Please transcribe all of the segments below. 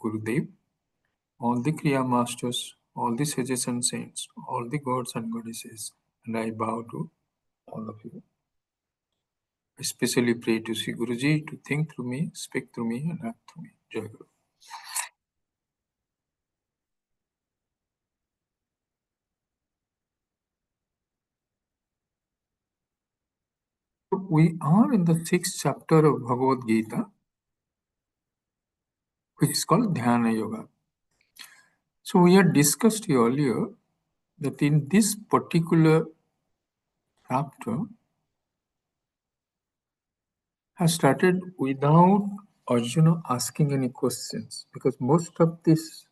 Gurudev, all the Kriya Masters, all the sages and saints, all the gods and goddesses, and I bow to all of you. I especially pray to Sri Guruji to think through me, speak through me, and act through me. Jai Guru. We are in the 6th chapter of Bhagavad Gita, which is called Dhyana Yoga. So we had discussed earlier that in this particular chapter has started without Arjuna asking any questions, because most of these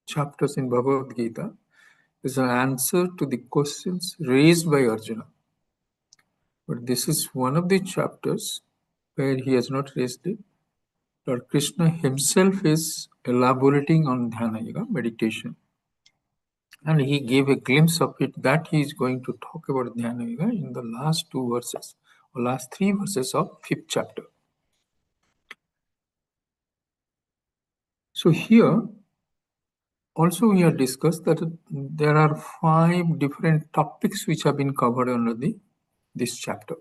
chapters in Bhagavad Gita is an answer to the questions raised by Arjuna. But this is one of the chapters where he has not raised it. Lord Krishna himself is elaborating on Dhyana Yoga, meditation. And he gave a glimpse of it that he is going to talk about Dhyana Yoga in the last 2 verses, or last 3 verses of 5th chapter. So here, also we have discussed that there are 5 different topics which have been covered under this chapter.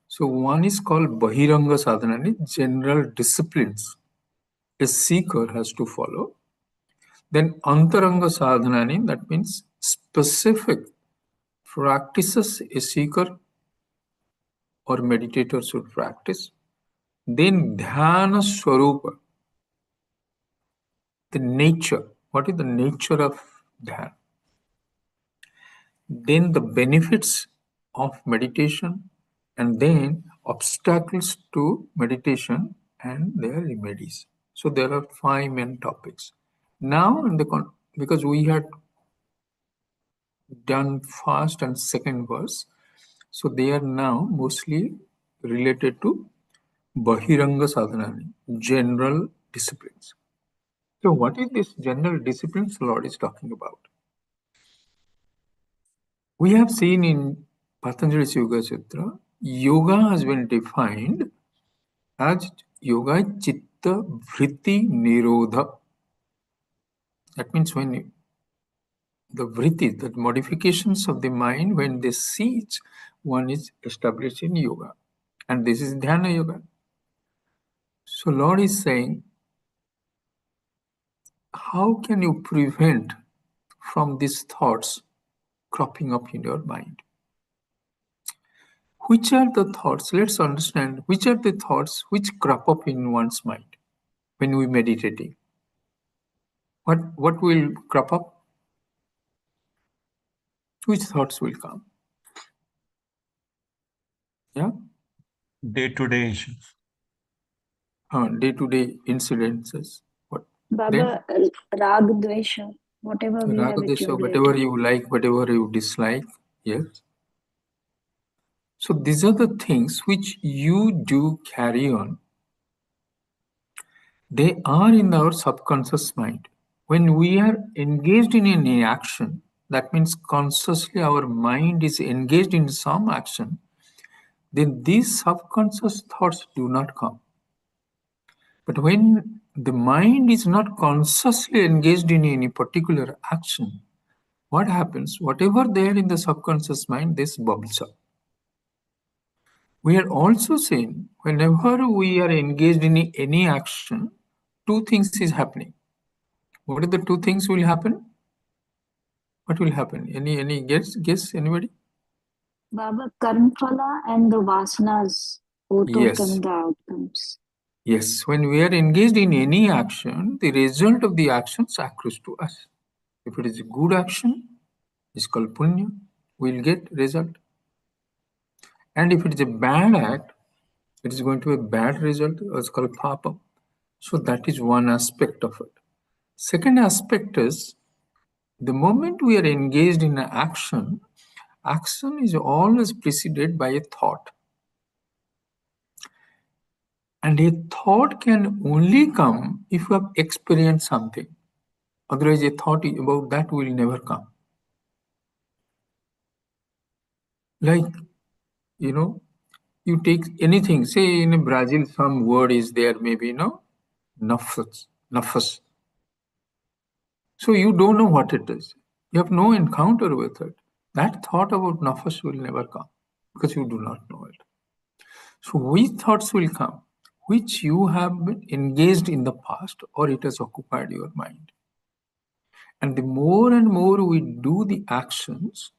So one is called Bahiranga Sadhanani, general disciplines a seeker has to follow. Then Antaranga Sadhanani, that means specific practices a seeker or meditator should practice. Then Dhyana Swarupa, the nature. What is the nature of Dhyana? Then the benefits of meditation, and then obstacles to meditation and their remedies. So there are 5 main topics. Now, because we had done first and second verse, so they are now mostly related to Bahiranga Sadhanani, general disciplines. So what is this general disciplines Lord is talking about? We have seen in Patanjali's Yoga Sutra, yoga has been defined as yoga chitta vritti nirodha. That means when the vritti, the modifications of the mind, when they cease, one is established in yoga. And this is Dhyana Yoga. So Lord is saying, how can you prevent from these thoughts cropping up in your mind? Which are the thoughts? Let's understand which are the thoughts which crop up in one's mind when we meditating. What will crop up? Which thoughts will come? Yeah? Day-to-day issues. Day-to-day incidences. What? Baba, Rag, Dvesha, whatever we have accumulated. Whatever you like, whatever you dislike. Yes. So these are the things which you do carry on. They are in our subconscious mind. When we are engaged in any action, that means consciously our mind is engaged in some action, then these subconscious thoughts do not come. But when the mind is not consciously engaged in any particular action, what happens? Whatever there in the subconscious mind, this bubbles up. We are also saying whenever we are engaged in any action, 2 things is happening. What are the 2 things will happen? What will happen? Any guess anybody? Baba, Karmaphala and the Vasanas, both of them, the outcomes. Yes, when we are engaged in any action, the result of the actions accrues to us. If it is a good action, it's called punya, we'll get result. And if it is a bad act, it is going to be a bad result, it's called papa. So that is one aspect of it. Second aspect is, the moment we are engaged in an action, action is always preceded by a thought. And a thought can only come if you have experienced something. Otherwise, a thought about that will never come. Like, you take anything, say in Brazil, some word is there, maybe, nafs. nafas. So you don't know what it is. You have no encounter with it. That thought about nafas will never come because you do not know it. So which thoughts will come? Which you have been engaged in the past or it has occupied your mind. And the more and more we do the actions,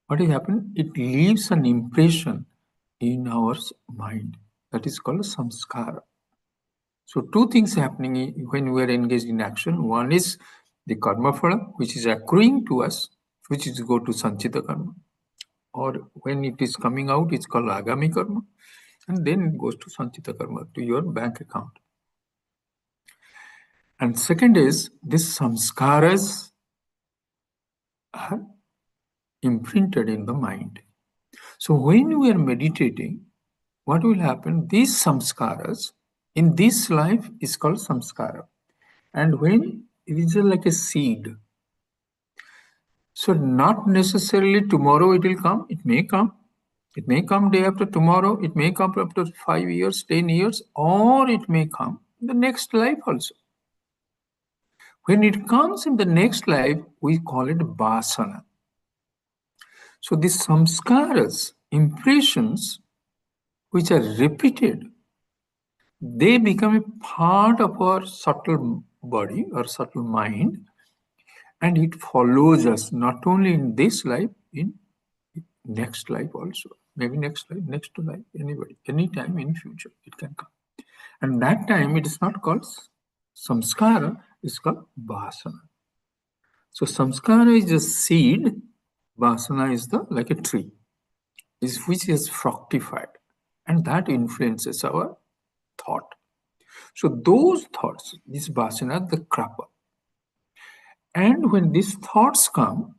what will happen? It leaves an impression in our mind. That is called samskara. So two things happening when we are engaged in action. One is the karma phala, which is accruing to us, which is go to sanchita karma. Or when it is coming out, it's called agami karma. And then it goes to sanchita karma, to your bank account. And second is, this samskaras are imprinted in the mind. So when we are meditating, what will happen? These samskaras in this life is called samskara. And when it is like a seed, so not necessarily tomorrow it will come, it may come. It may come day after tomorrow, it may come after 5 years, 10 years, or it may come in the next life also. When it comes in the next life, we call it vasana. So these samskaras, impressions, which are repeated, they become a part of our subtle body or subtle mind, and it follows us not only in this life, in next life also. Maybe next life, next to life, anybody, anytime in future, it can come. And that time it is not called samskara, it's called vasana. So samskara is a seed, vasana is the like a tree, which is fructified, and that influences our thought. So those thoughts, this vasana, the crop up. And when these thoughts come,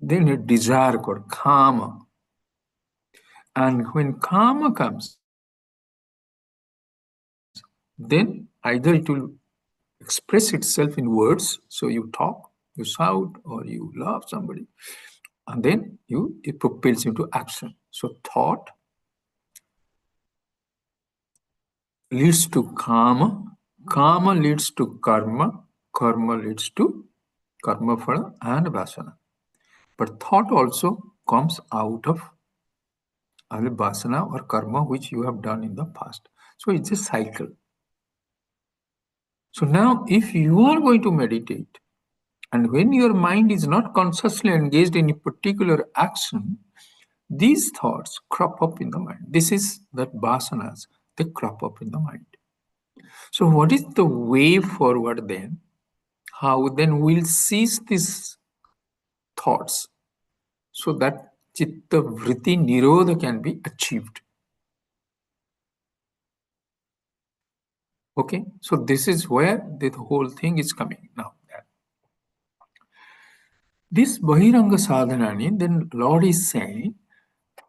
then a desire called kama. And when kama comes, then either it will express itself in words, so you talk, you shout, or you love somebody, and then it propels into action. So thought leads to kama, kama leads to karma, karma leads to karma phala and vasana. But thought also comes out of vasana or karma which you have done in the past. So it's a cycle. So now if you are going to meditate, and when your mind is not consciously engaged in a particular action, these thoughts crop up in the mind. This is that vasanas, they crop up in the mind. So what is the way forward then? How then we'll cease these thoughts so that chitta vritti nirodha can be achieved. Okay, so this is where the whole thing is coming now. This Bahiranga Sadhanani, then Lord is saying,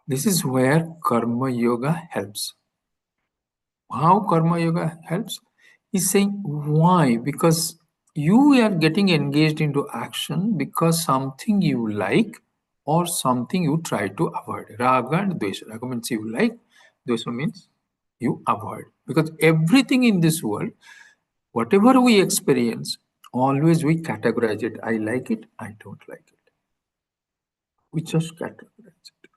this is where Karma Yoga helps. How Karma Yoga helps? He's saying, why? Because you are getting engaged into action because something you like or something you try to avoid. Raga and Dvesha. Raga means you like, Dvesha means you avoid. Because everything in this world, whatever we experience, always we categorize it. I like it, I don't like it. We just categorize it.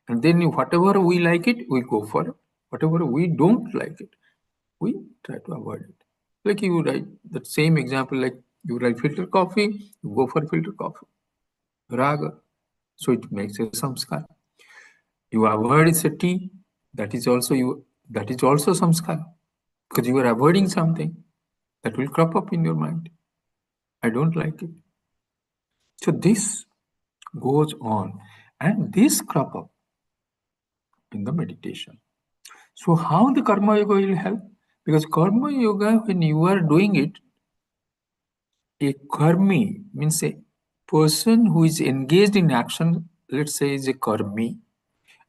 And then whatever we like it, we go for it. Whatever we don't like it, we try to avoid it. Like you write that same example, like you write filter coffee, you go for filter coffee. Raga. So it makes a samskara. You avoid it's a tea, that is also samskara. Because you are avoiding something that will crop up in your mind. I don't like it. So this goes on, and this crop up in the meditation. So how the karma yoga will help? Because karma yoga, when you are doing it, a karmi means a person who is engaged in action, let's say is a karmi,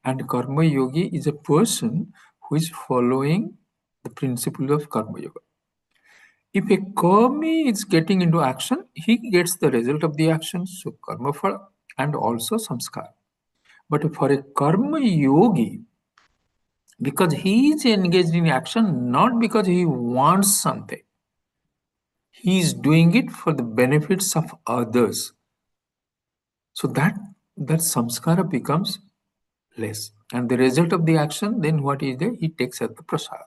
and karma yogi is a person who is following the principle of karma yoga. If a karmi is getting into action, he gets the result of the action, so karma phala and also samskara. But for a karma yogi, Because he is engaged in action not because he wants something. He is doing it for the benefits of others. So that samskara becomes less. And the result of the action, then what is there? He takes as the prasad.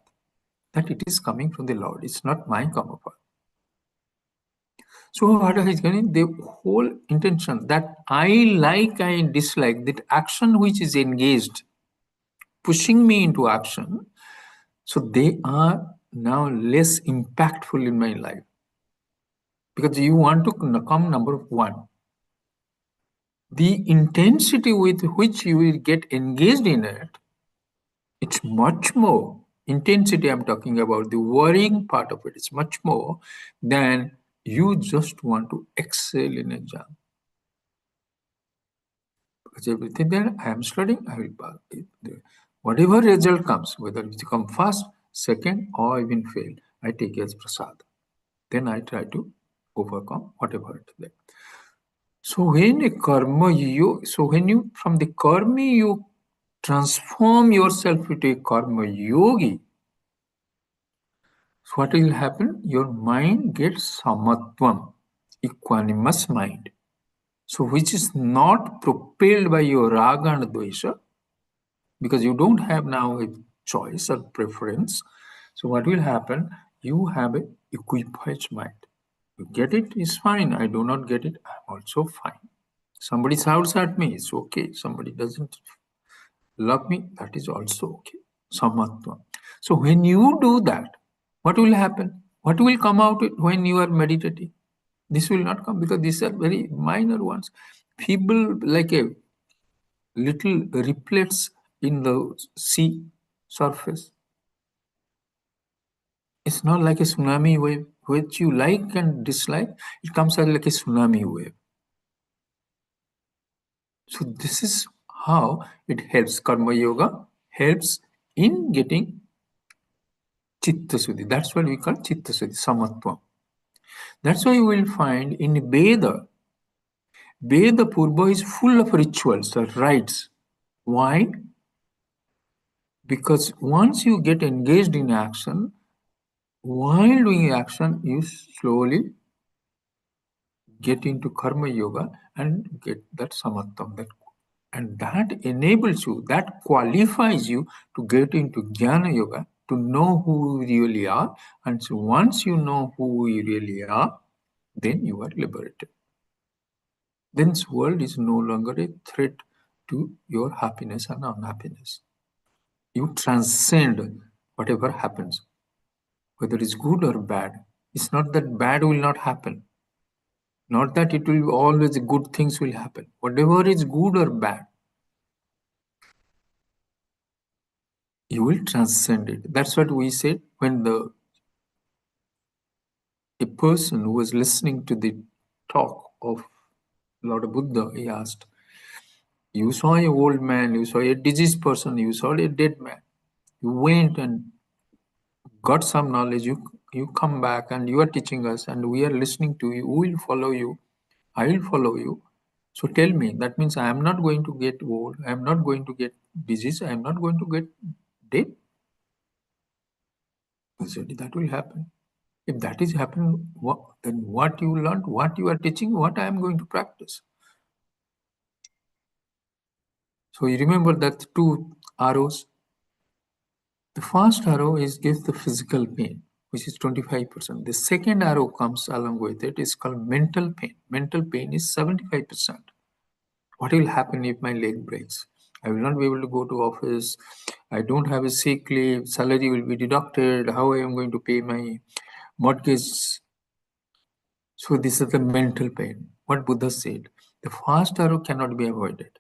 That it is coming from the Lord. It's not my karmapad. So what is going? The whole intention that I like, I dislike, that action which is engaged, pushing me into action, so they are now less impactful in my life. Because you want to come number one. The intensity with which you will get engaged in it, it's much more. Intensity I'm talking about, the worrying part of it is much more than you just want to excel in exam. Because everything there, I am studying, I will pass. Whatever result comes, whether it come first, second, or even fail, I take it as prasad. Then I try to overcome whatever it is there. So when a karma when you from the karma you transform yourself into a karma yogi, so what will happen? Your mind gets samatvam, equanimous mind. So which is not propelled by your raga and dvesha, because you don't have now a choice or preference. So what will happen? You have an equipoised mind. You get it, is fine. I do not get it, I'm also fine. Somebody shouts at me, it's okay. Somebody doesn't love me, that is also okay. Samatva. So when you do that, what will happen? What will come out when you are meditating? This will not come because these are very minor ones. Feeble, like a little ripples in the sea surface. It's not like a tsunami wave, which you like and dislike. It comes out like a tsunami wave. So this is how it helps. Karma yoga helps in getting chitta suddhi. That's what we call chitta suddhi, samatva. That's why you will find in Veda Purva is full of rituals or rites. Why? Because once you get engaged in action, while doing action, you slowly get into karma yoga and get that samatvam, and that enables you, that qualifies you to get into jnana yoga, to know who you really are. And so once you know who you really are, then you are liberated. Then this world is no longer a threat to your happiness and unhappiness. You transcend whatever happens, whether it's good or bad. It's not that bad will not happen. Not that it will always good things will happen. Whatever is good or bad, you will transcend it. That's what we said when a person who was listening to the talk of Lord Buddha, he asked, you saw an old man, you saw a diseased person, you saw a dead man. You went and got some knowledge, you come back and you are teaching us and we are listening to you. Who will follow you? I will follow you. So tell me, that means I am not going to get old, I am not going to get disease, I am not going to get dead. I said, that will happen. If that is happening, then what you learned, what you are teaching, what I am going to practice. So you remember that two arrows. The first arrow gives the physical pain, which is 25%. The second arrow comes along with it is called mental pain. Mental pain is 75%. What will happen if my leg breaks? I will not be able to go to office. I don't have a sick leave. Salary will be deducted. How I am going to pay my mortgage? So this is the mental pain. What Buddha said, the first arrow cannot be avoided.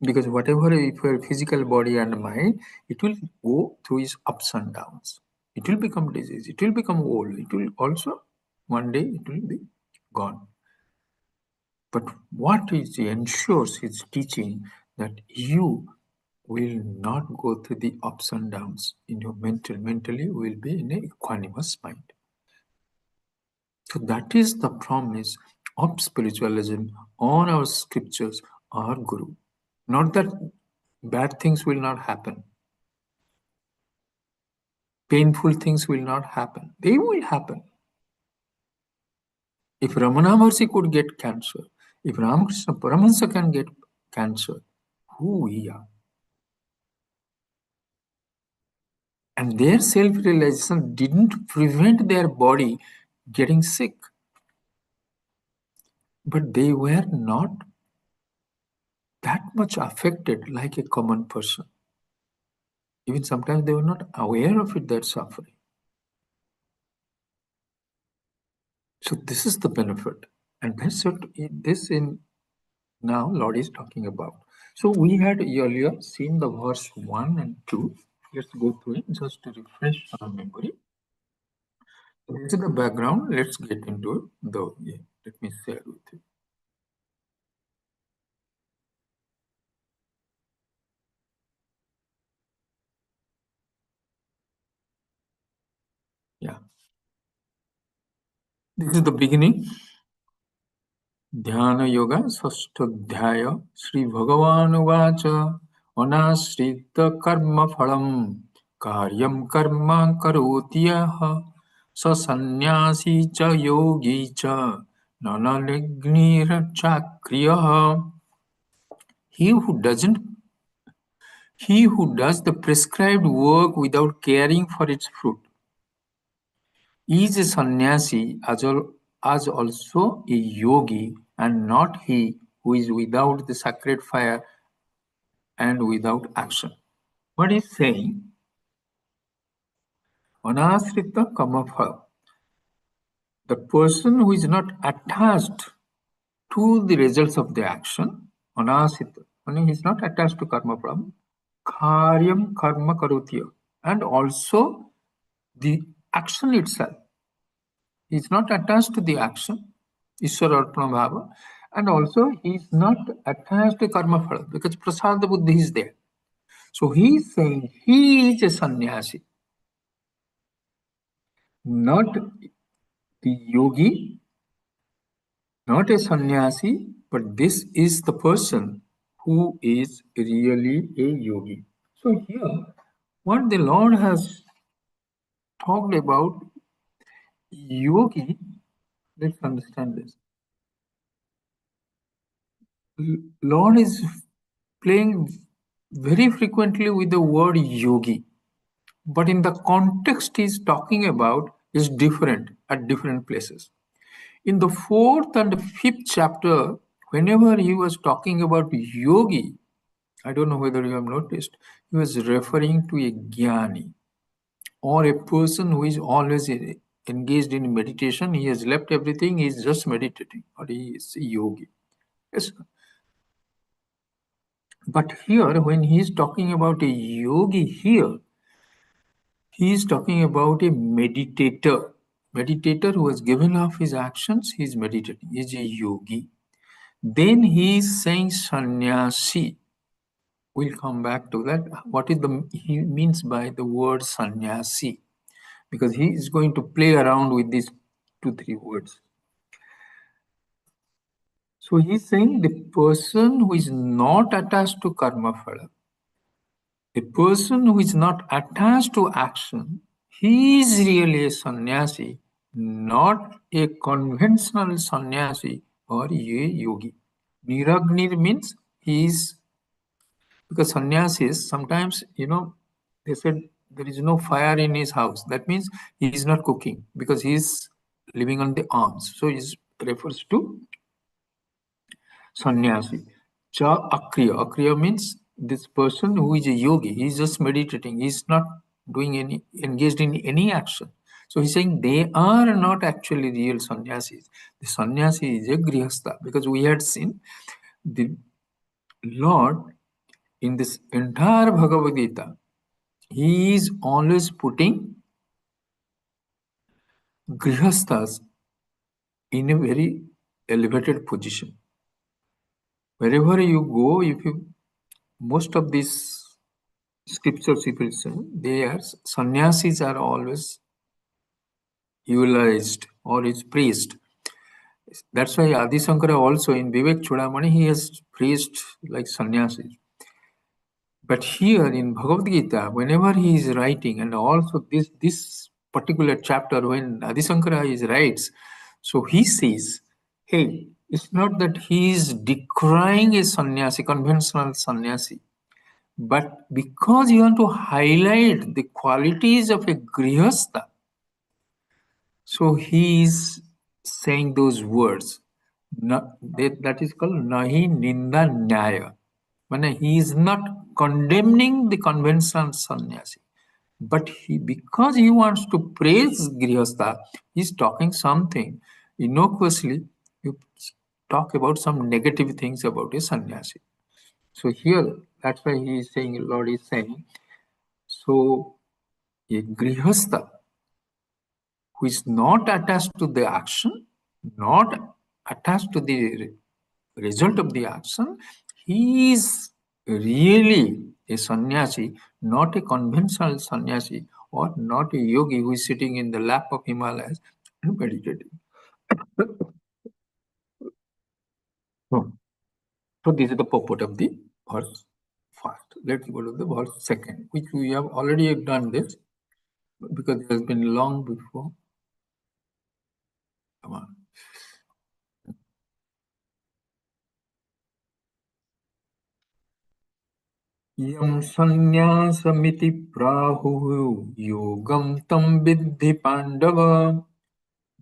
Because whatever if your physical body and mind, it will go through its ups and downs. It will become disease. It will become old. It will also, one day, it will be gone. But what is ensures his teaching that you will not go through the ups and downs in your mentally will be in a equanimous mind. So that is the promise of spiritualism on our scriptures, our Guru. Not that bad things will not happen. painful things will not happen. They will happen. If Ramana Maharshi could get cancer, if Ramakrishna Paramahansa can get cancer, who we are? And their self-realization didn't prevent their body getting sick. But they were not that much affected like a common person. Even sometimes they were not aware of it, that suffering. So this is the benefit. And that's what this in now Lord is talking about. So we had earlier seen the verse 1 and 2. Let's go through it just to refresh our memory. This is the background. Let's get into the, let me share with you. Yeah. This is the beginning. Dhyana Yoga, Sashtadhyaya, Sri Bhagavan Uvacha, Anashrita Karma Phalam, Karyam Karma Karotyaha, Sasanyasi Cha Yogi Cha, Nanalignira Chakriyaha. He who does the prescribed work without caring for its fruit is a sannyasi as also a yogi, and not he who is without the sacred fire and without action. What is saying? Anasrita kamapha. The person who is not attached to the results of the action, anasrita, when he is not attached to karma pram, karyam karma karotya, and also the action itself. He is not attached to the action, Ishwara Arpana Bhava, and also he is not attached to karma phala because prasada buddhi is there. So he is saying he is a sannyasi, not the yogi, not a sannyasi, but this is the person who is really a yogi. So here, what the Lord has talked about yogi, let's understand this. Lord is playing very frequently with the word yogi, but in the context he's talking about is different at different places. In the 4th and 5th chapter, whenever he was talking about yogi, I don't know whether you have noticed, he was referring to a jnani or a person who is always engaged in meditation. He has left everything, he is just meditating, or he is a yogi. Yes. But here, when he is talking about a yogi here, he is talking about a meditator. Meditator who has given up his actions, he is meditating, he is a yogi. Then he is saying sannyasi. We'll come back to that. What is he means by the word sannyasi? Because he is going to play around with these 2-3 words. So he's saying the person who is not attached to karma phala, a person who is not attached to action, he is really a sannyasi, not a conventional sannyasi or a yogi. Niragnir means he is, because sannyasis sometimes, they said there is no fire in his house. That means he is not cooking because he is living on the alms. So it refers to sannyasi. Cha akriya. Akriya means this person who is a yogi. He is just meditating. He is not engaged in any action. So he's saying they are not actually real sannyasis. The sannyasi is a grihastha, because we had seen the Lord in this entire Bhagavad Gita, he is always putting grihasthas in a very elevated position. Wherever you go, most of these scriptures, if you say, sannyasis are always eulogized or is praised. That's why Adi Shankara also in Vivek Chudamani, he has praised like sannyasis. But here in Bhagavad Gita, whenever he is writing, and also this particular chapter when Adi Shankara is writes, so he says, hey, it's not that he is decrying a sannyasi, conventional sannyasi, but because you want to highlight the qualities of a grihastha, so he is saying those words. That is called nahi ninda nyaya. He is not condemning the conventional sannyasi, but because he wants to praise grihastha, he is talking something innocuously. You talk about some negative things about a sannyasi. So here, that's why he is saying, Lord is saying, so a grihastha who is not attached to the action, not attached to the result of the action, he is really a sannyasi, not a conventional sannyasi, or not a yogi who is sitting in the lap of Himalayas and meditating. So this is the purport of the verse first. Let's go to the verse second, which we have already done this because it has been long before. Come on. यं संन्यासमिति प्राहुः योगं तं विद्धि पाण्डव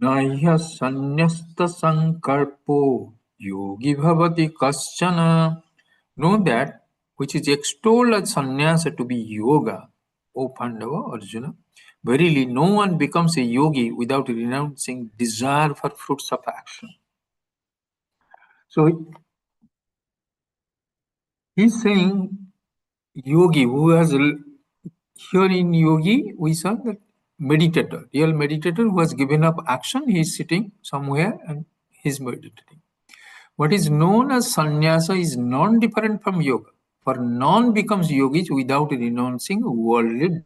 न ह्यः संन्यस्तसंकल्पो yogi bhavati kaschana. Know that which is extolled as sannyasa to be yoga, O Pandava, Arjuna. Verily, no one becomes a yogi without renouncing desire for fruits of action. So he's saying yogi who has here in yogi we saw that meditator, real meditator who has given up action, he is sitting somewhere and he is meditating. What is known as sannyasa is non-different from yoga. For none becomes yogis without renouncing worldly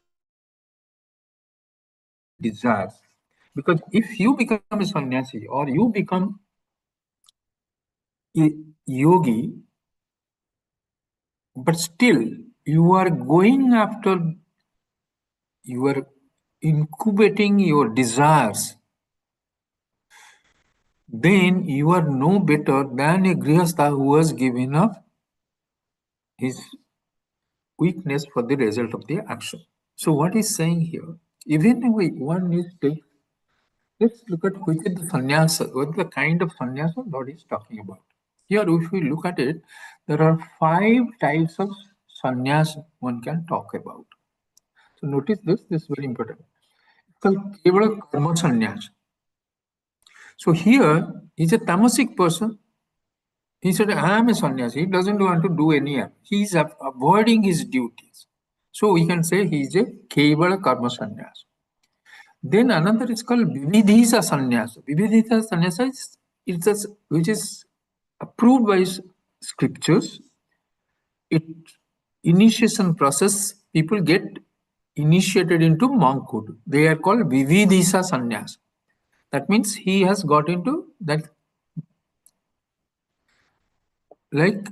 desires. Because if you become a sannyasi or you become a yogi, but still you are going after, you are incubating your desires, then you are no better than a grihastha who has given up his weakness for the result of the action. So what he's saying here, even if one needs to, let's look at which is the sannyasa, what the kind of sannyasa Lord is talking about. Here, if we look at it, there are 5 types of sannyasa one can talk about. So notice this is very important. It's called kevala karma sannyasa. So here, he's a tamasic person. He said, I am a sannyasi. He doesn't want to do any act. He is avoiding his duties. So we can say he is a kevala karma sannyasa. Then another is called vividhisa sannyasa. Vividhisa sannyasa is which is approved by scriptures. It initiation process, people get initiated into monkhood. They are called vividhisa sannyasa. That means he has got into that, like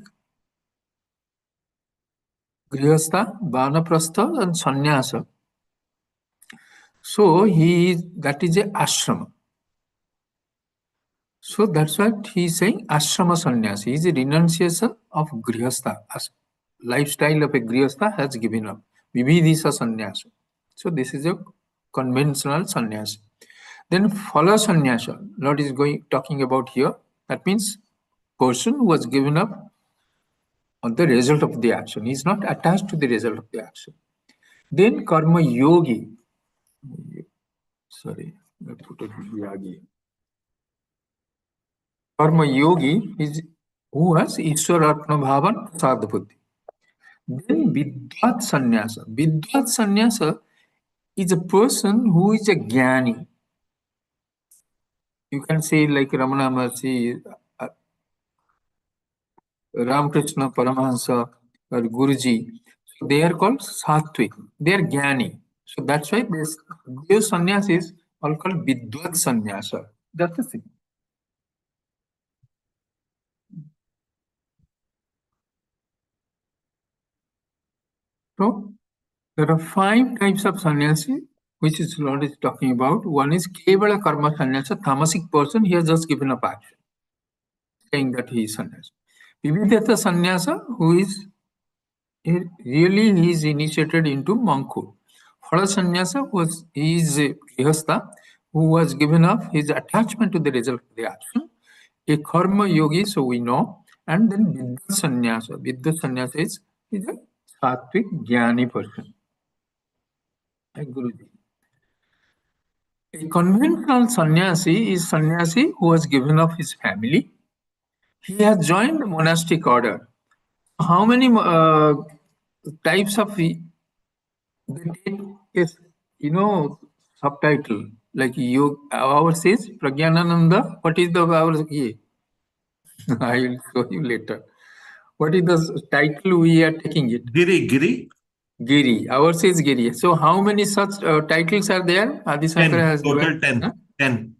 grihastha, vanaprastha and sannyasa. So that is a ashrama. So that's what he is saying, ashrama sannyasa. He is a renunciation of grihastha. Lifestyle of a grihastha has given up. Vividhisa sannyasa. So this is a conventional sannyasa. Then phala sannyasa, Lord is talking about here. That means person who has given up on the result of the action. He is not attached to the result of the action. Then karma yogi. Sorry, I put it yagi. Karma yogi is who has Ishwararpana Bhavan Sadhubuddhi. Then Vidvat Sannyasa. Vidvat Sannyasa is a person who is a Jnani. You can say like Ramana Maharshi, Ramakrishna Paramahansa, or Guruji. So they are called Sattvic. They are Jnani. So that's why these sannyasis are called Vidvat Sannyasa. That's the thing. So there are 5 types of sannyasi, which is Lord is talking about. One is Kevala Karma Sannyasa, tamasic person, he has just given up action, saying that he is sannyasa. Vividhata sannyasa, who is really he is initiated into monkhood. Phala sannyasa he is a grihastha who has given up his attachment to the result of the action. A karma yogi, so we know, and then Viddha sannyasa. Viddha sannyasa is a sattvic jnani person. Like Guruji. A conventional sannyasi is sannyasi who has given up his family. He has joined the monastic order. How many types of they take is subtitle like you ours is Pragyanananda. What is the ours? I will show you later. What is the title we are taking it? Giri. Giri. Ours is Giri. So how many such titles are there? Adi Shankara 10. has Total given. 10. Huh? 10.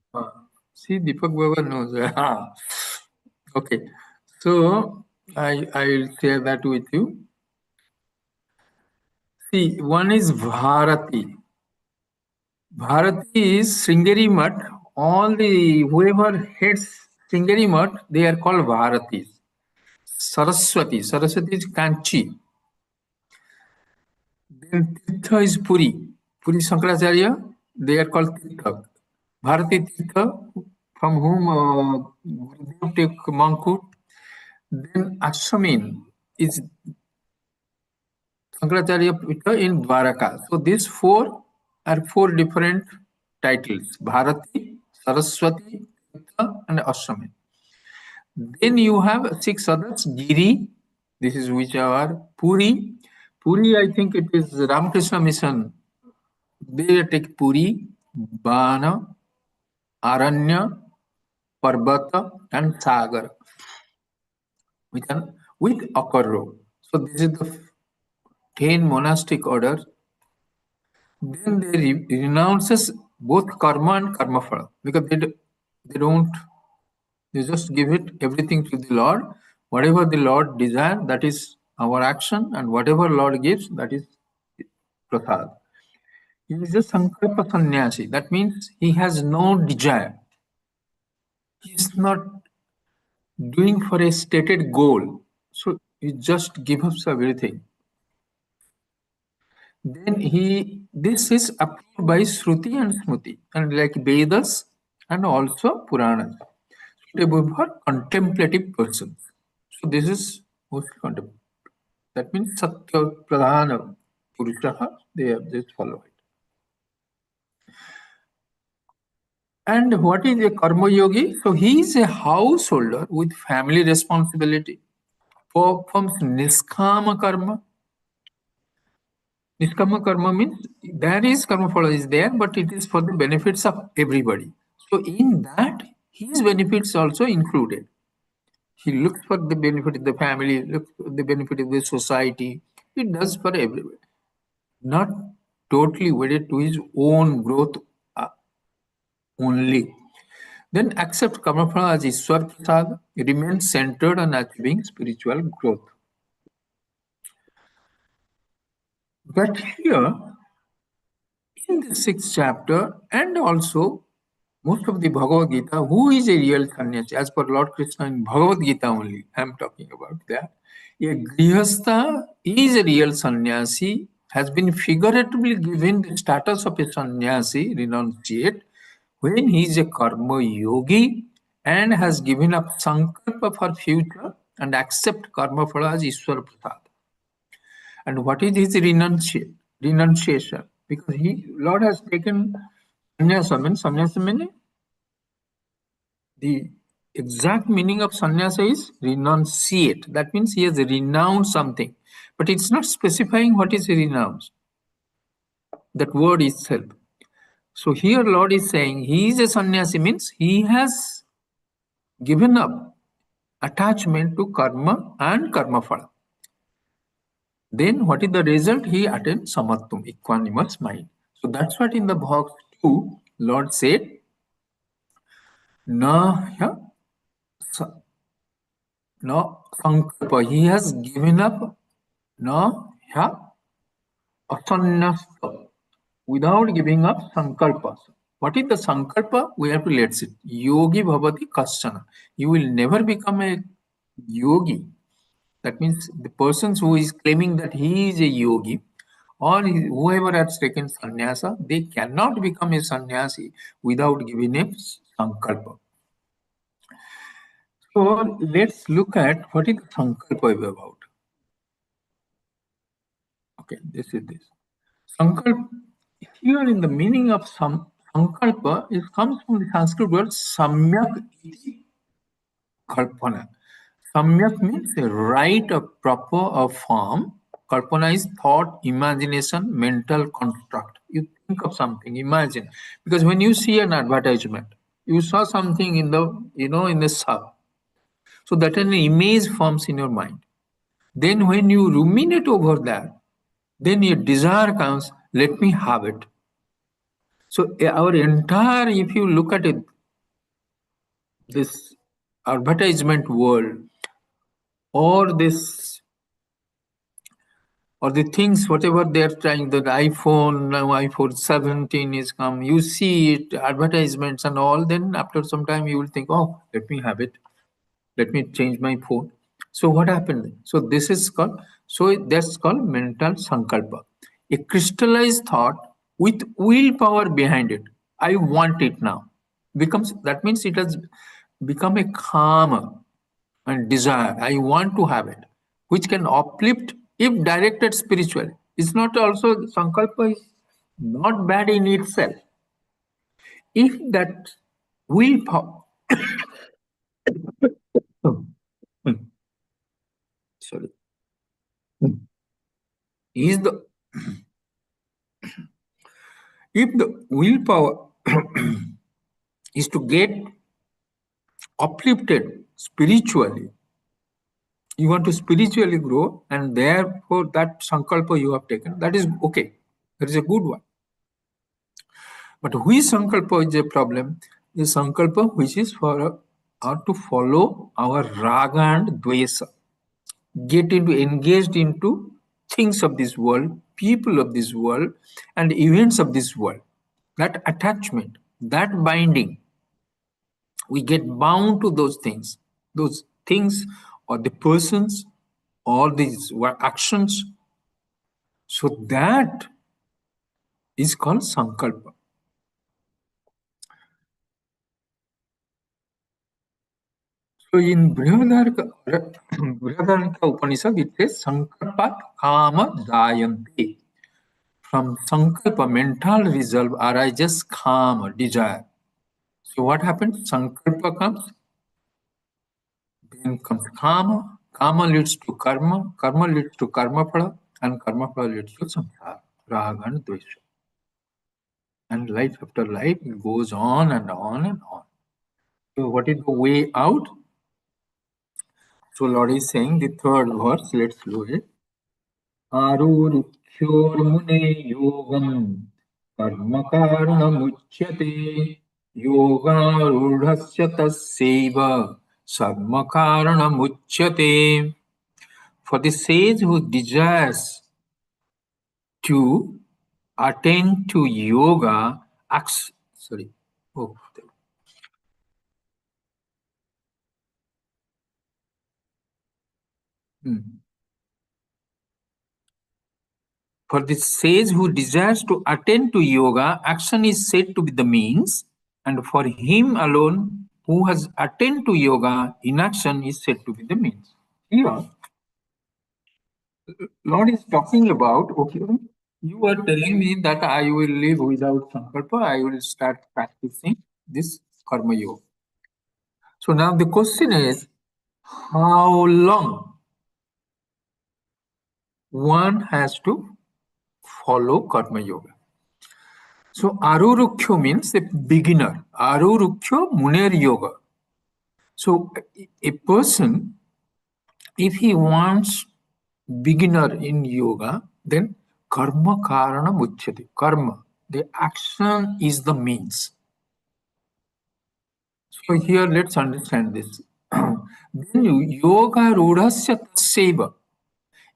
See, Deepak Baba knows. Okay. So I will share that with you. See, one is Bharati. Bharati is Sringeri Mutt. All the whoever heads Sringeri Mutt, they are called Bharatis. Saraswati is Kanchi. Then Tirtha is Puri. Puri Shankaracharya, they are called Tirtha. Bharati Tirtha, from whom Gurudev take monkhood. Then Ashwamin is Shankaracharya Pita in Dwaraka. So these 4 are 4 different titles: Bharati, Saraswati, Tirtha, and Ashwamin. Then you have 6 others: Giri, this is which are Puri. Puri, I think it is Ramakrishna Mission. They take Puri, Bana, Aranya, Parbata, and Sagar with Akarro. So this is the 10 monastic orders. Then they renounces both karma and karma phala because they don't, they just give it everything to the Lord. Whatever the Lord desires, that is our action, and whatever Lord gives, that is prasad. He is a sankalpa sannyasi. That means he has no desire. He is not doing for a stated goal. So he just gives up everything. Then this is approved by Shruti and Smriti, and like Vedas and also Puranas, suitable for contemplative persons. So this is mostly contemplative. That means Satya Pradhana Purushaha, they have this follow it. And what is a Karma Yogi? So he is a householder with family responsibility, performs Niskama Karma. Niskama karma means there is karma phala is there, but it is for the benefits of everybody. So in that, his benefits also included. He looks for the benefit of the family, looks for the benefit of the society. He does for everybody, not totally wedded to his own growth only. Then accept karma phala as Ishwar Prasad, remain centered on achieving spiritual growth. But here, in the 6th chapter, and also most of the Bhagavad Gita, who is a real sannyasi? As per Lord Krishna in Bhagavad Gita only, I am talking about that. A grihastha is a real sannyasi, has been figuratively given the status of a sannyasi, renunciate, when he is a karma yogi and has given up sankalpa for future and accept karma phala as Ishwar Prasad. And what is his renunciation? Because Lord has taken sannyasa. Sannyasa means the exact meaning of sannyasa is renunciate. That means he has renounced something. But it's not specifying what is renounced. That word itself. So here Lord is saying he is a sannyasi means he has given up attachment to karma and karma phala. Then what is the result? He attains samatvam, equanimous mind. So that's what in the box 2, Lord said, na ya no sankalpa. He has given up na ya asannasa, without giving up sankalpas. What is the sankalpa? We have to let's it. Yogi bhavati kashana. You will never become a yogi. That means the person who is claiming that he is a yogi or whoever has taken sannyasa, they cannot become a sannyasi without giving a sankalpa. So let's look at what is sankalpa about. Okay, this is this. Sankalpa, here in the meaning of sankalpa, it comes from the Sanskrit word samyak iti kalpana. Samyak means a right, a proper, a form. Kalpana is thought, imagination, mental construct. You think of something, imagine. Because when you see an advertisement, you saw something in the, in the sub. So that an image forms in your mind. Then when you ruminate over that, then your desire comes, let me have it. So our entire, if you look at it, this advertisement world or this or the things, whatever they're trying, the iPhone, now iPhone 17 is come, you see it, advertisements and all, then after some time you will think, oh, let me have it. Let me change my phone. So what happened? So this is called, so that's called mental sankalpa. A crystallized thought with willpower behind it. I want it now. Becomes, that means it has become a calm and desire. I want to have it, which can uplift if directed spiritually. It's not also, sankalpa is not bad in itself. If that willpower, sorry, is the, if the willpower is to get uplifted spiritually, you want to spiritually grow, and therefore that sankalpa you have taken, that is okay. That is a good one. But which sankalpa is a problem? The sankalpa which is for to follow our raga and dvesa, get into engaged into things of this world, people of this world, and events of this world. That attachment, that binding, we get bound to those things or the persons or these actions. So that is called sankalpa. So in Brihadaranyaka Upanishad, it says sankalpat kama dayante. From sankalpa, mental resolve arises kama, desire. So what happens? Sankalpa comes, then comes kama. Kama leads to karma. Karma leads to karma phala, and karma phala leads to samsara, raga and dvesha. And life after life it goes on and on and on. So what is the way out? So Lord is saying the third verse. Let's look it. आरुरुक्षोर्मुने योगम् कर्म कारणमुच्यते योगारूढस्य तस्यैव कर्म कारणमुच्यते. For the sage who desires to attain to yoga, For the sage who desires to attain to yoga, action is said to be the means, and for him alone who has attained to yoga, inaction is said to be the means. Here, Lord is talking about, okay, you are telling me that I will live without sankalpa, I will start practicing this karma yoga. So now the question is, how long one has to follow karma yoga? So Arurukyo means a beginner. Arurukyo Muner Yoga. So a person, if he wants beginner in yoga, then karma karana muchyate. Karma, the action is the means. So here let's understand this. Then yoga rudhasya taseva.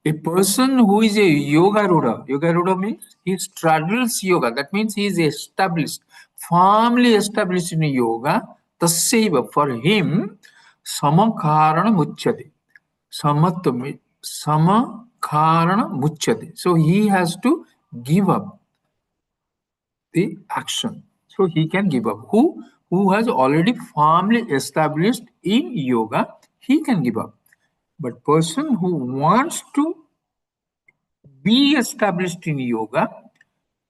A person who is a yoga ruda means he straddles yoga. That means he is established, firmly established in yoga. Tasaiva, for him, samakarana muchyate. Samakarana muchyate. So he has to give up the action. So he can give up. Who has already firmly established in yoga, he can give up. But person who wants to be established in yoga,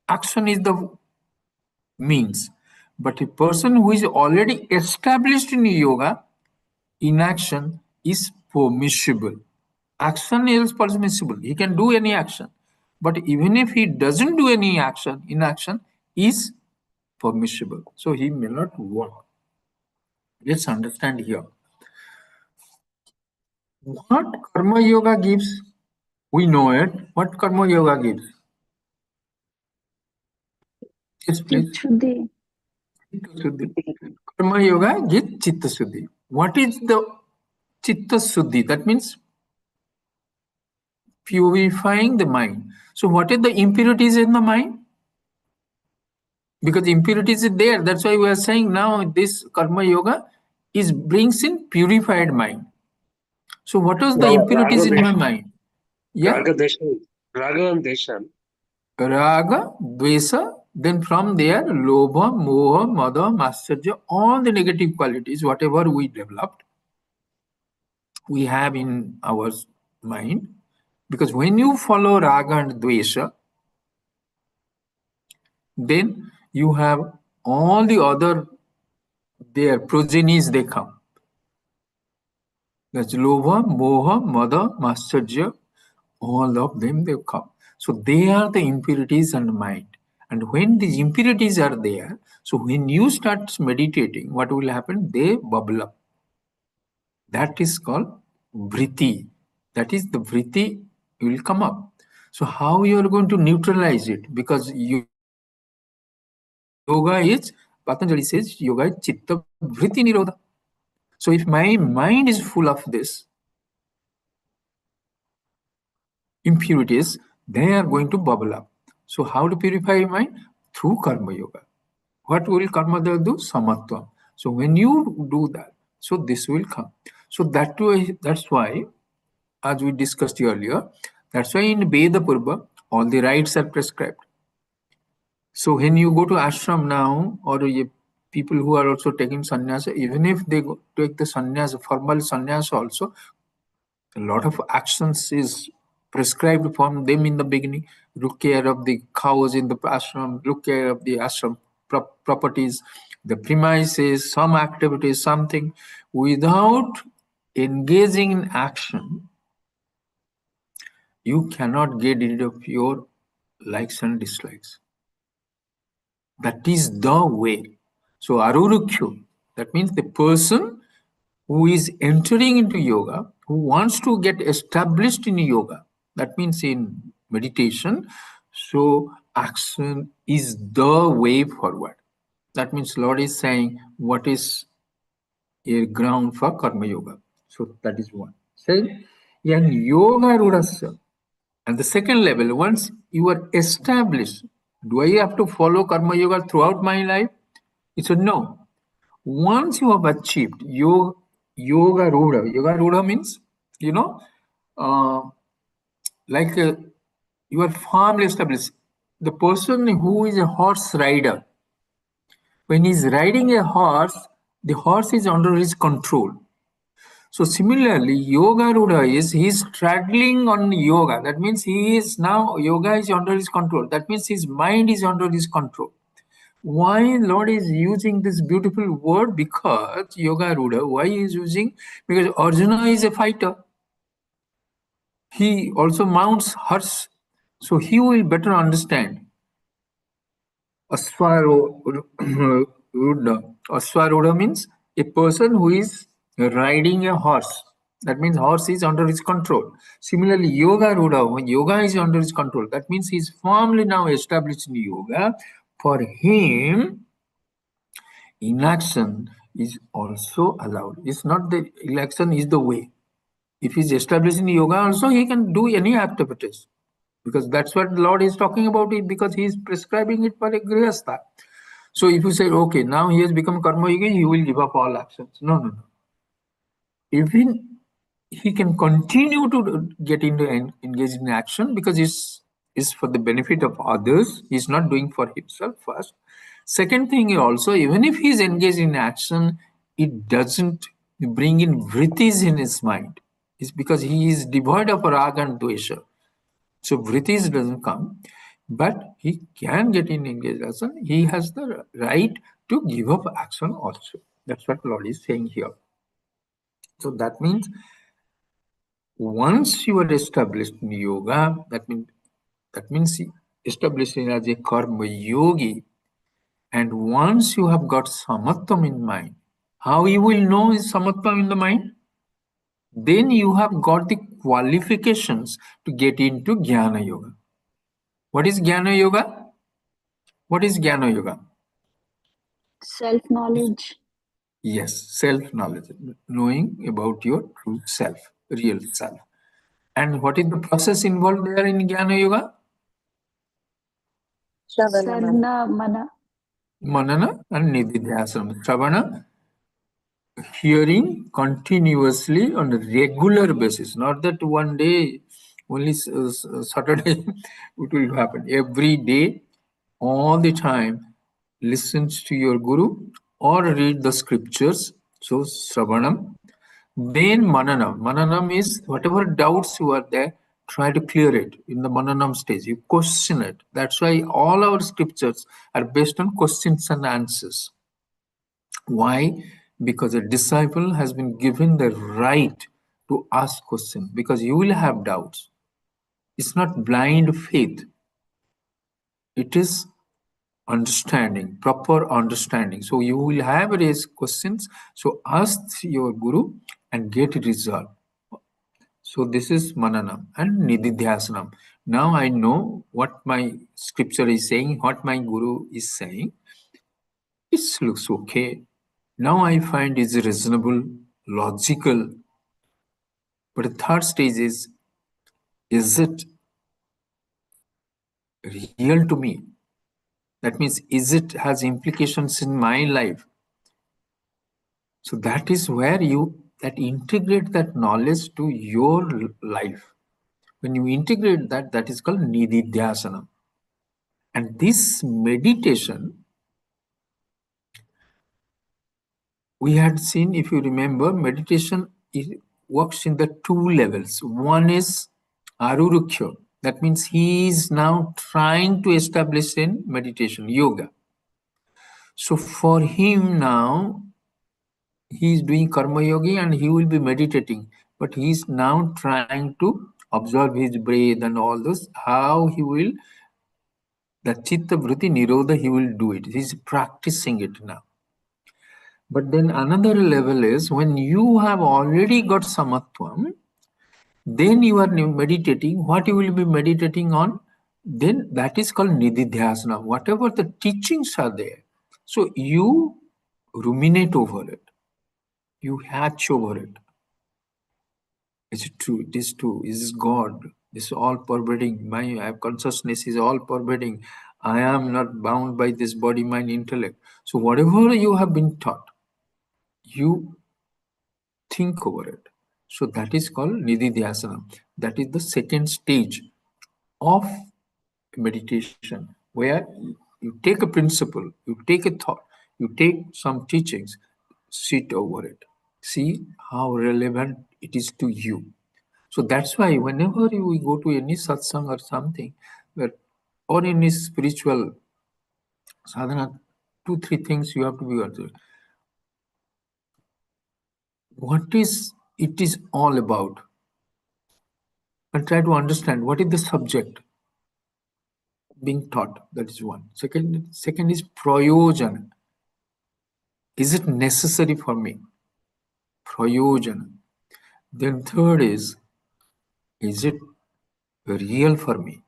action is the means. But a person who is already established in yoga, inaction is permissible. Action is permissible. He can do any action. But even if he doesn't do any action, inaction is permissible. So he may not work. Let's understand here. What karma yoga gives? We know it. What karma yoga gives? Yes, please. Chitta Shuddhi. Karma yoga gives chitta shuddhi. What is the chitta shuddhi? That means purifying the mind. So what is the impurities in the mind? Because impurities is there. That's why we are saying now this karma yoga is brings in purified mind. So what was the impurities in my mind? Yeah. Raga and Deshan. Raga, Dvesa, then from there, Lobha, Moha, Mada, Matsarya, all the negative qualities, whatever we developed, we have in our mind. Because when you follow Raga and Dvesa, then you have all the other, their progenies, they come. That's Lobha, Moha, Mada, Matsarya, all of them, they come. So they are the impurities in the mind. And when these impurities are there, so when you start meditating, what will happen? They bubble up. That is called vritti. That is the vritti will come up. So how you are going to neutralize it? Because yoga is, Patanjali says, yoga is chitta vritti nirodha. So if my mind is full of this impurities, they are going to bubble up. So how to purify mind? Through karma yoga. What will karma yoga do? Samatva. So when you do that, so this will come. So that's why, as we discussed earlier, that's why in Veda Purva, all the rites are prescribed. So when you go to ashram now, or people who are also taking sannyasa, even if they take the sannyasa, formal sannyasa also, a lot of actions is prescribed from them in the beginning. Look care of the cows in the ashram, look care of the ashram properties, the premises, some activities, something. Without engaging in action, you cannot get rid of your likes and dislikes. That is the way. So arurukyu, that means the person who is entering into yoga, who wants to get established in yoga, that means in meditation, so action is the way forward. That means Lord is saying what is a ground for karma yoga. So that is one. Say, and yoga rudasya. And the second level, once you are established, do I have to follow karma yoga throughout my life? He said no. Once you have achieved yoga rudha means, like you are firmly established. The person who is a horse rider, when he's riding a horse, the horse is under his control. So similarly, yoga rudha is he's straddling on yoga. That means he is now, yoga is under his control. That means his mind is under his control. Why Lord is using this beautiful word? Because yoga rudha, why he is using? Because Arjuna is a fighter. He also mounts horse. So he will better understand. Aswarudha. Aswarudha means a person who is riding a horse. That means horse is under his control. Similarly, yoga rudha, when yoga is under his control, that means he is firmly now established in yoga. For him, inaction is also allowed. It's not the inaction is the way. if he's established in yoga also, he can do any activities. Because that's what the Lord is talking about it, because he is prescribing it for a grihastha. So if you say, okay, now he has become karma yogi, he will give up all actions. No, no, no. Even he can continue to get into engage in action, because it's for the benefit of others. He's not doing for himself first. Second thing also, even if he's engaged in action, it doesn't bring in vrittis in his mind. It's because he is devoid of raga and dvesha. So vrittis doesn't come, but he can get in engaged action. He has the right to give up action also. That's what Lord is saying here. So that means once you are established in yoga, that means established as a karma yogi, and once you have got samatvam in mind, how you will know is samatvam in the mind? Then you have got the qualifications to get into jnana yoga. What is jnana yoga? What is jnana yoga? Self-knowledge. Yes, self-knowledge, knowing about your true self, real self. And what is the process involved there in jnana yoga? Sarna mana. Manana and nididhyasana. Shravana, hearing continuously on a regular basis, not that one day, only Saturday it will happen. Every day, all the time, listens to your guru or read the scriptures. So, Shravanam. Then Mananam. Mananam is whatever doubts you are there, try to clear it in the Mananam stage. You question it. That's why all our scriptures are based on questions and answers. Why? Because a disciple has been given the right to ask questions, because you will have doubts. It's not blind faith. It is understanding, proper understanding. So you will have raised questions. So ask your guru and get it resolved. So this is Mananam and Nididhyasanam. Now I know what my scripture is saying, what my guru is saying. It looks okay. Now I find it's reasonable, logical. But the third stage is it real to me? That means, is it has implications in my life? So that is where you that integrate that knowledge to your life. When you integrate that, that is called Nididhyasana. And this meditation, we had seen, if you remember, meditation it works in the two levels. One is Arurukya. That means he is now trying to establish in meditation, yoga. So for him now, he is doing karma yogi and he will be meditating. But he is now trying to observe his breath and all those, how he will, the chitta vritti nirodha, he will do it. He is practicing it now. But then another level is when you have already got samatvam, then you are meditating. What you will be meditating on? Then that is called nididhyasana. Whatever the teachings are there, so you ruminate over it. You hatch over it. Is it true? It is true. Is this God? This is all pervading. My consciousness is all pervading. I am not bound by this body, mind, intellect. So whatever you have been taught, you think over it. So that is called nididhyasana. That is the second stage of meditation, where you take a principle, you take a thought, you take some teachings, sit over it, see how relevant it is to you. So that's why whenever we go to any satsang or something, or any spiritual sadhana, 2-3 things you have to be aware. What is it is all about? And try to understand what is the subject being taught. That is one. Second is prayojana. Is it necessary for me? Prayojana. Then third is it real for me?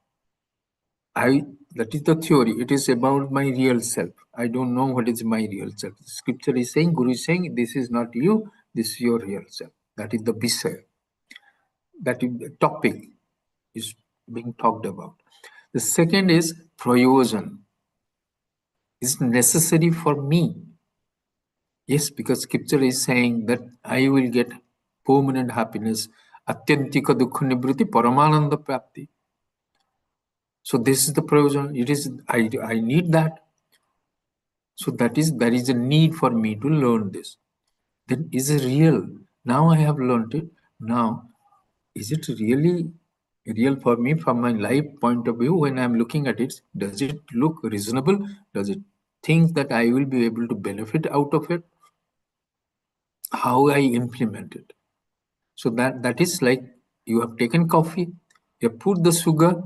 That is the theory. It is about my real self. I don't know what is my real self. The scripture is saying, Guru is saying, this is not you, this is your real self. That is the Visaya. that topic is being talked about. The second is prayojan. Is necessary for me. Yes, because scripture is saying that I will get permanent happiness, atyantika dukha nivritti, paramananda prapti. So this is the provision. It is I need that. So there is a need for me to learn this. Then is it real? Now I have learned it. Now, is it really real for me from my life point of view? When I'm looking at it, does it look reasonable? Does it think that I will be able to benefit out of it? How I implement it? So that is like you have taken coffee, you have put the sugar,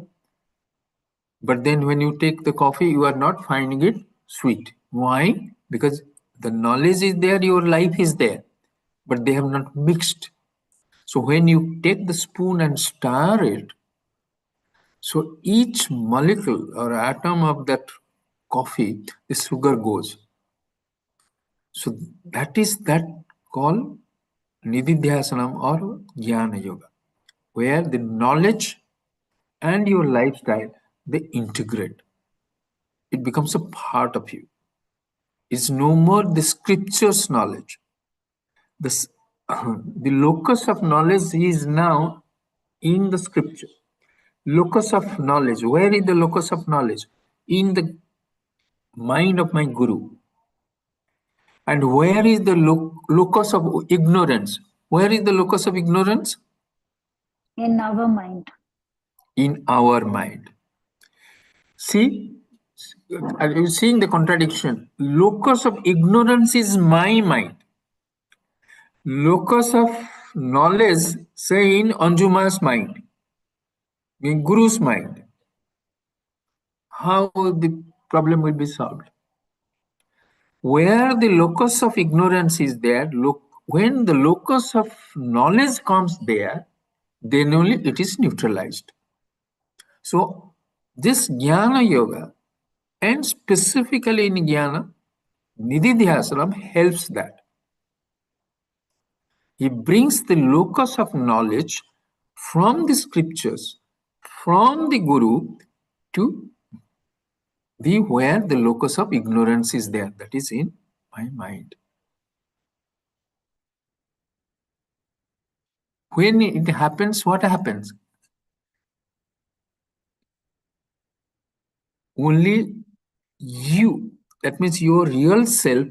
but then when you take the coffee, you are not finding it sweet. Why? Because the knowledge is there, your life is there, but they have not mixed. So when you take the spoon and stir it, so each molecule or atom of that coffee, the sugar goes. So that is that called Nididhyasanam or Jnana Yoga, where the knowledge and your lifestyle, they integrate. It becomes a part of you. It's no more the scripture's knowledge. The locus of knowledge is now in the scripture. Locus of knowledge. Where is the locus of knowledge? In the mind of my guru. And where is the locus of ignorance? Where is the locus of ignorance? In our mind. In our mind. See, are you seeing the contradiction? Locus of ignorance is my mind. Locus of knowledge, say in Anjuma's mind, in Guru's mind. How the problem will be solved? Where the locus of ignorance is there, when the locus of knowledge comes there, then only it is neutralized. So this Jnana Yoga, and specifically in Jnana, Nididhyasanam helps that. He brings the locus of knowledge from the scriptures, from the Guru, to the where the locus of ignorance is there, that is in my mind. When it happens, what happens? Only you, that means your real self,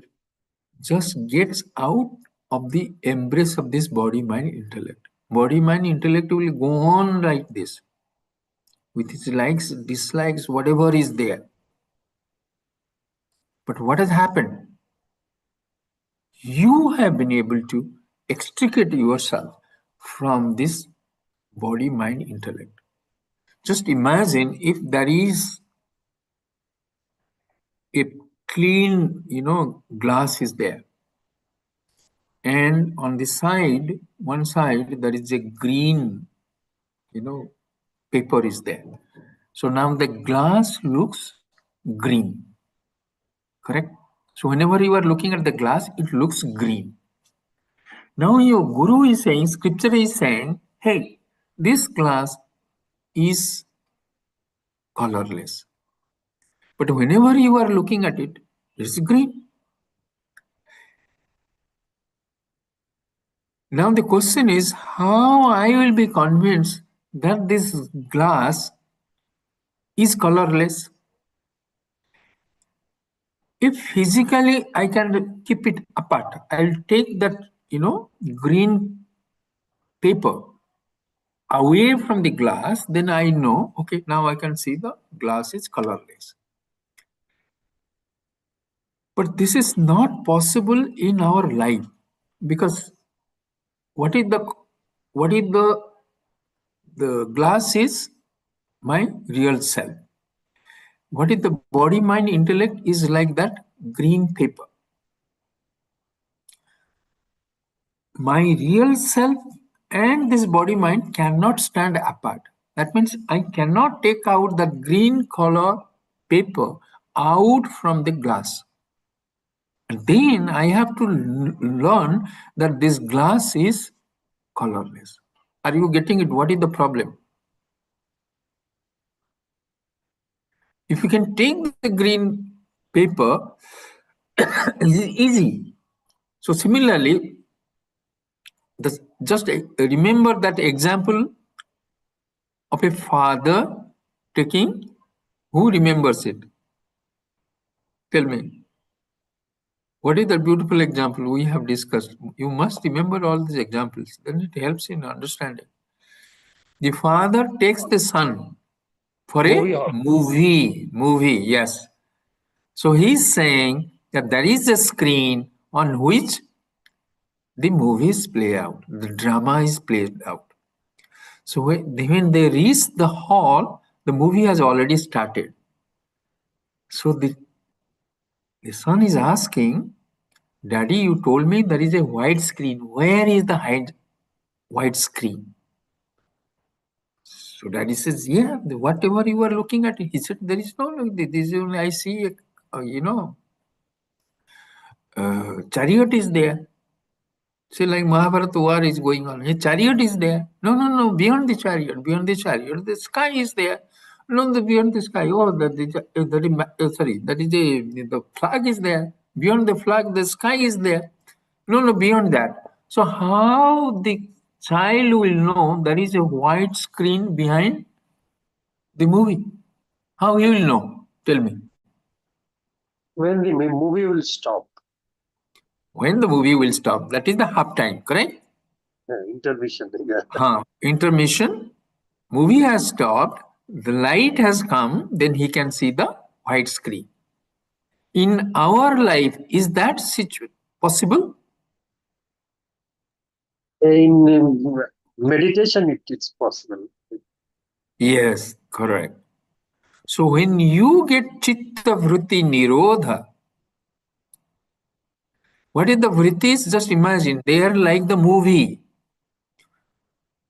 just gets out of the embrace of this body, mind, intellect. Body, mind, intellect will go on like this, with its likes, dislikes, whatever is there. But what has happened? You have been able to extricate yourself from this body, mind, intellect. Just imagine if there is a clean, glass is there. And on the side, one side, there is a green, paper is there. So now the glass looks green, correct? So whenever you are looking at the glass, it looks green. Now your guru is saying, scripture is saying, hey, this glass is colorless. But whenever you are looking at it, it's green. Now the question is, how I will be convinced that this glass is colorless? If physically I can keep it apart, I'll take that, green paper away from the glass, then I know, okay, now I can see the glass is colorless. But this is not possible in our life, because what is the glass is my real self. What is the body, mind, intellect is like that green paper. My real self and this body, mind cannot stand apart. That means I cannot take out the green color paper out from the glass. And then I have to learn that this glass is colorless. Are you getting it? What is the problem? If you can take the green paper, it's easy. So similarly, just remember that example of a father taking, who remembers it? Tell me. What is the beautiful example we have discussed? You must remember all these examples. Then it helps in understanding. The father takes the son for Movie a hall. movie, yes. So he's saying that there is a screen on which the movies play out, the drama is played out. So when they reach the hall, the movie has already started. So the son is asking, Daddy, you told me there is a white screen. Where is the white screen? So Daddy says, yeah, whatever you are looking at, he said, there is no, this is only, I see, chariot is there. See, like Mahabharata war is going on. A chariot is there. No, beyond the chariot, the sky is there. No, beyond the sky. Oh, the flag is there. Beyond the flag, the sky is there. No, beyond that. So how the child will know there is a white screen behind the movie? How he will know? Tell me. When the movie will stop, When the movie will stop, that is the half time, correct? intermission. Yeah. Intermission, movie has stopped, the light has come, then he can see the white screen. In our life, is that possible? In meditation, it is possible. Yes, correct. So when you get chitta vritti nirodha, what is the vrittis? Just imagine, they are like the movie.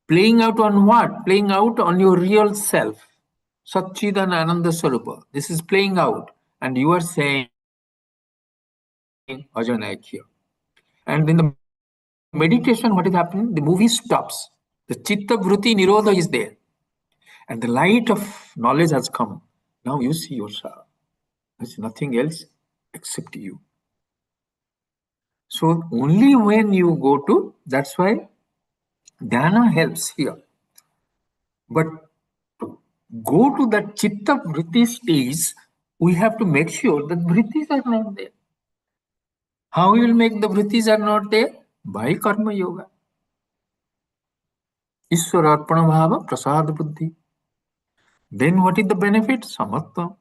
Playing out on what? Playing out on your real self. Satchidan Ananda Swarupa. This is playing out. And you are saying, Ajan Aikya. And in the meditation, what is happening? The movie stops. The chitta vritti nirodha is there. And the light of knowledge has come. Now you see yourself. There's nothing else except you. So only when you go to, that's why dhyana helps here. But to go to that chitta vritti stage, we have to make sure that vrittis are not there. How we will make the vrittis are not there? By karma yoga. Ishwararpana bhava prasad buddhi. Then what is the benefit? Samatva,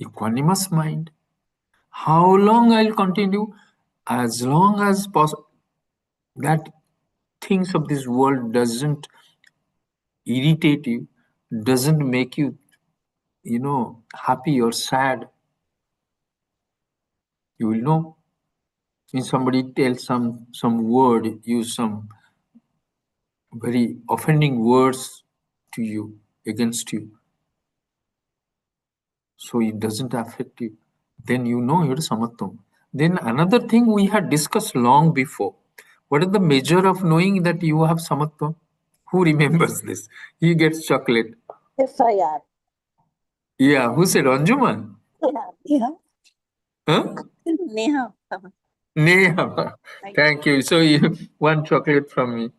equanimous mind. How long I'll continue? As long as possible. That things of this world doesn't irritate you, doesn't make you, happy or sad. You will know. When somebody tells some word, use some very offending words to you, against you, so it doesn't affect you, then you know you're samatvam. Then another thing we had discussed long before. What is the measure of knowing that you have samatvam? Who remembers this? He gets chocolate. FIR. Yeah, who said? Anjuman? Yeah. Huh? Neha. Neha. Thank you. So you one chocolate from me.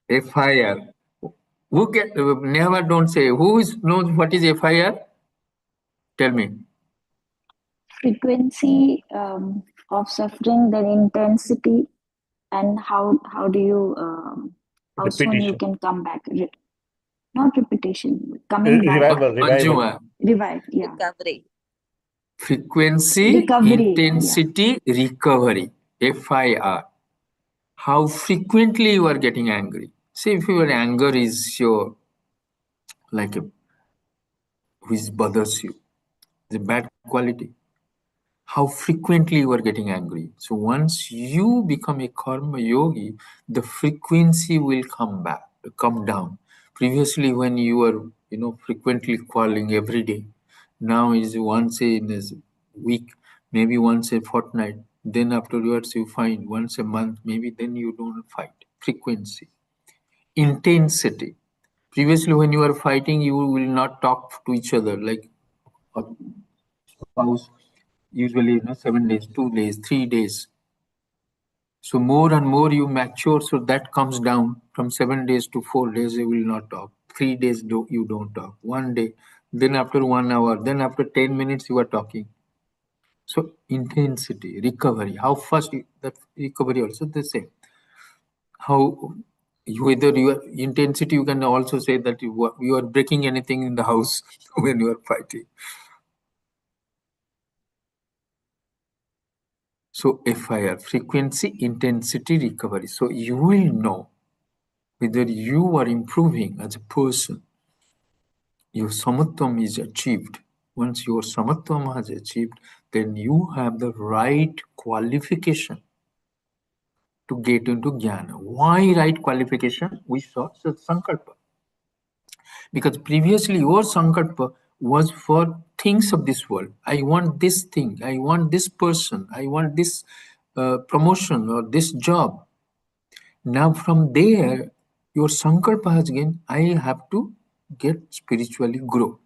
FIR. Who get? Never don't say. Who knows what is FIR? Tell me. Frequency of suffering, then intensity, and how do you how soon you Repetition. can come back. Not repetition, coming back. Revival. Anjuma. Revive, yeah. Recovery. Frequency, Recovery, intensity, recovery. FIR. How frequently you are getting angry. See, if your anger is your, like a, which bothers you, the bad quality. How frequently you are getting angry. So once you become a karma yogi, the frequency will come down. Previously, when you were, frequently quarreling every day, now is once in a week, maybe once a fortnight. Then afterwards you find once a month, maybe then you don't fight. Frequency. intensity. Previously, when you are fighting, you will not talk to each other like a spouse, usually 7 days, 2 days, 3 days. So more and more you mature, so that comes down from 7 days to 4 days. You will not talk. 3 days you don't talk. 1 day, then after 1 hour, then after 10 minutes you are talking. So intensity, recovery, how fast that recovery also the same. How whether your intensity, you can also say that you are breaking anything in the house when you are fighting. So FIR, frequency, intensity, recovery. So you will know whether you are improving as a person. Your samatvam is achieved. Once your samatvam has achieved, then you have the right qualification to get into jnana. Why right qualification? We saw sankalpa. Because previously your sankalpa was for things of this world. I want this thing, I want this person, I want this promotion or this job. Now from there, your sankalpa has again, I have to get spiritually grow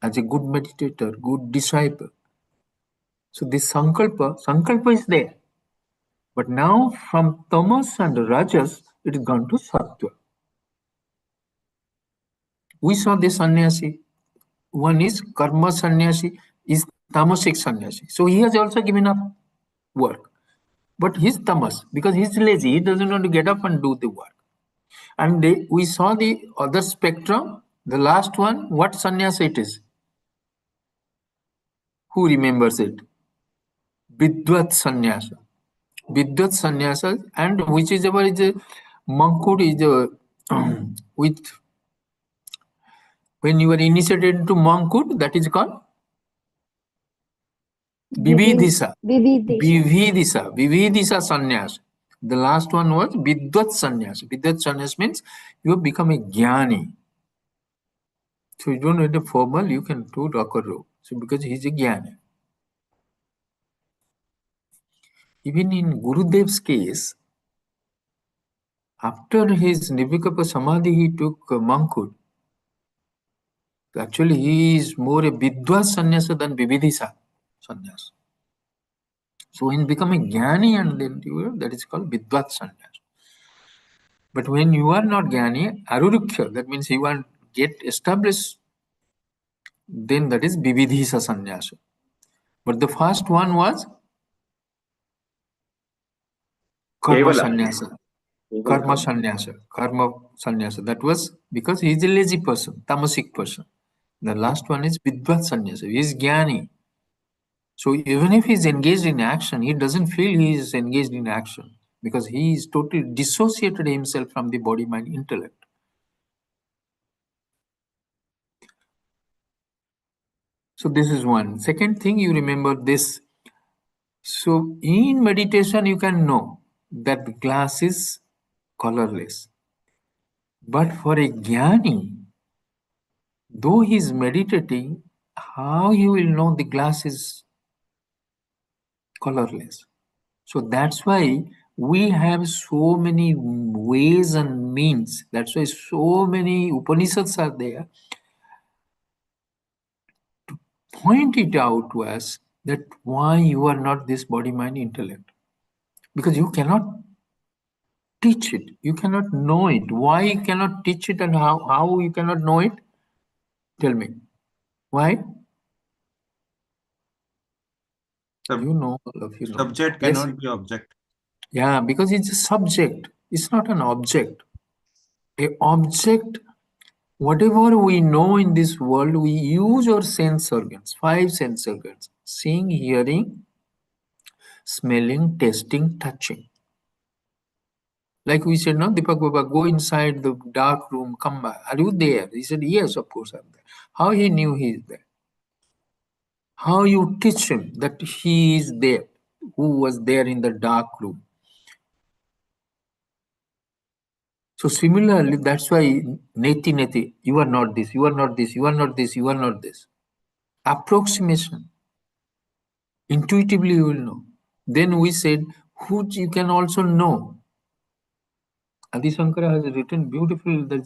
as a good meditator, good disciple. So this sankalpa is there. But now from tamas and rajas, it is gone to sattva. We saw this sannyasi. One is karma sannyasi, is tamasic sannyasi. So he has also given up work. But he's tamas because he's lazy. He doesn't want to get up and do the work. And we saw the other spectrum. The last one, what sannyasa it is? Who remembers it? Vidvat sannyasa. Vidvat sannyasa, and which is about is a monk is a with when you are initiated into monkhood, that is called Vividisa. Vividisa. Vividisa sannyas. The last one was Vidvat sannyas. Vidvat sannyas means you have become a jnani. So you don't need a formal, you can do rock or roll. So because he is a jnani. Even in Gurudev's case, after his Nirvikapa Samadhi, he took monkhood. Actually, he is more a Vidvat sannyasa than Vividisa sannyas. So when becoming jnani and then that is called Vidvat sannyas. But when you are not jnani, Arurukya, that means you want get established, then that is Vividhisa sannyasa. But the first one was Karma Kevala. sannyasa. Even Karma sannyasa. Karma sannyasa. That was because he is a lazy person, tamasic person. The last one is Vidvat sannyasa. He is jnani. So even if he is engaged in action, he doesn't feel he is engaged in action because he is totally dissociated himself from the body, mind, intellect. So this is one. Second thing, you remember this. So in meditation, you can know that the glass is colorless. But for a jnani, though he is meditating, how he will know the glass is colorless? So that's why we have so many ways and means. That's why so many Upanishads are there to point it out to us that why you are not this body, mind, intellect. Because you cannot teach it. You cannot know it. Why you cannot teach it and how you cannot know it? Tell me. Why? You know, all of you know. Subject Yes. cannot be object. Yeah, because it's a subject. It's not an object. A object, whatever we know in this world, we use our sense organs, 5 sense organs: seeing, hearing, smelling, tasting, touching. Like we said, no, Deepak Baba, go inside the dark room, come back. Are you there? He said, yes, of course I'm there. How he knew he is there? How you teach him that he is there, who was there in the dark room? So similarly, that's why neti, you are not this, you are not this, you are not this, you are not this. Approximation. Intuitively you will know. Then we said, who you can also know. Adi Shankara has written beautiful the